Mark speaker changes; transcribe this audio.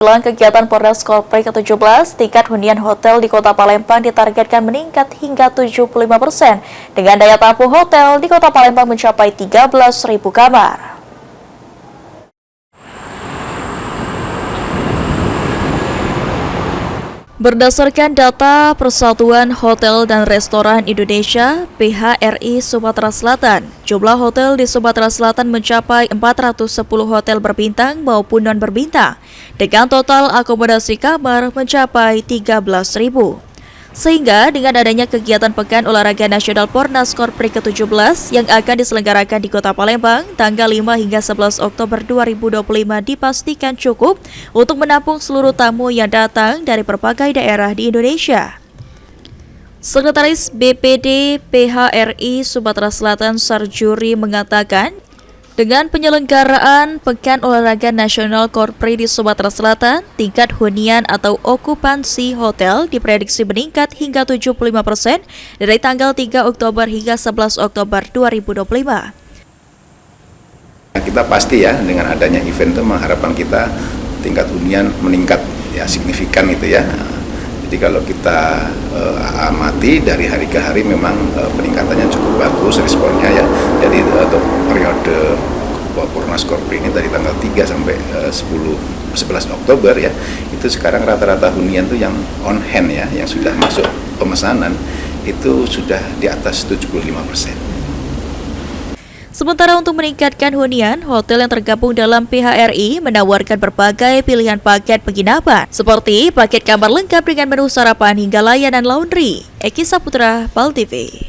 Speaker 1: Dalam kegiatan Pornas Korpri ke-17, tingkat hunian hotel di Kota Palembang ditargetkan meningkat hingga 75%, dengan daya tampung hotel di Kota Palembang mencapai 13.000 kamar. Berdasarkan data Persatuan Hotel dan Restoran Indonesia (PHRI) Sumatera Selatan, jumlah hotel di Sumatera Selatan mencapai 410 hotel berbintang maupun non-berbintang, dengan total akomodasi kamar mencapai 13.000. Sehingga dengan adanya kegiatan Pekan Olahraga Nasional Pornas Korpri ke-17 yang akan diselenggarakan di Kota Palembang tanggal 5 hingga 11 Oktober 2025 dipastikan cukup untuk menampung seluruh tamu yang datang dari berbagai daerah di Indonesia. Sekretaris BPD PHRI Sumatera Selatan Sarjuri mengatakan, dengan penyelenggaraan Pekan Olahraga Nasional Korpri di Sumatera Selatan, tingkat hunian atau okupansi hotel diprediksi meningkat hingga 75% dari tanggal 3 Oktober hingga 11 Oktober 2025.
Speaker 2: Kita pasti ya, dengan adanya event itu mengharapkan kita tingkat hunian meningkat ya signifikan itu ya. Jadi kalau kita amati dari hari ke hari memang peningkatannya cukup bagus responnya ya. Jadi untuk periode Pornas Korpri ini dari tanggal 3 sampai 11 Oktober ya, itu sekarang rata-rata hunian itu yang on hand ya, yang sudah masuk pemesanan itu sudah di atas 75%.
Speaker 1: Sementara untuk meningkatkan hunian, hotel yang tergabung dalam PHRI menawarkan berbagai pilihan paket penginapan, seperti paket kamar lengkap dengan menu sarapan hingga layanan laundry. Eki Saputra, PAL TV.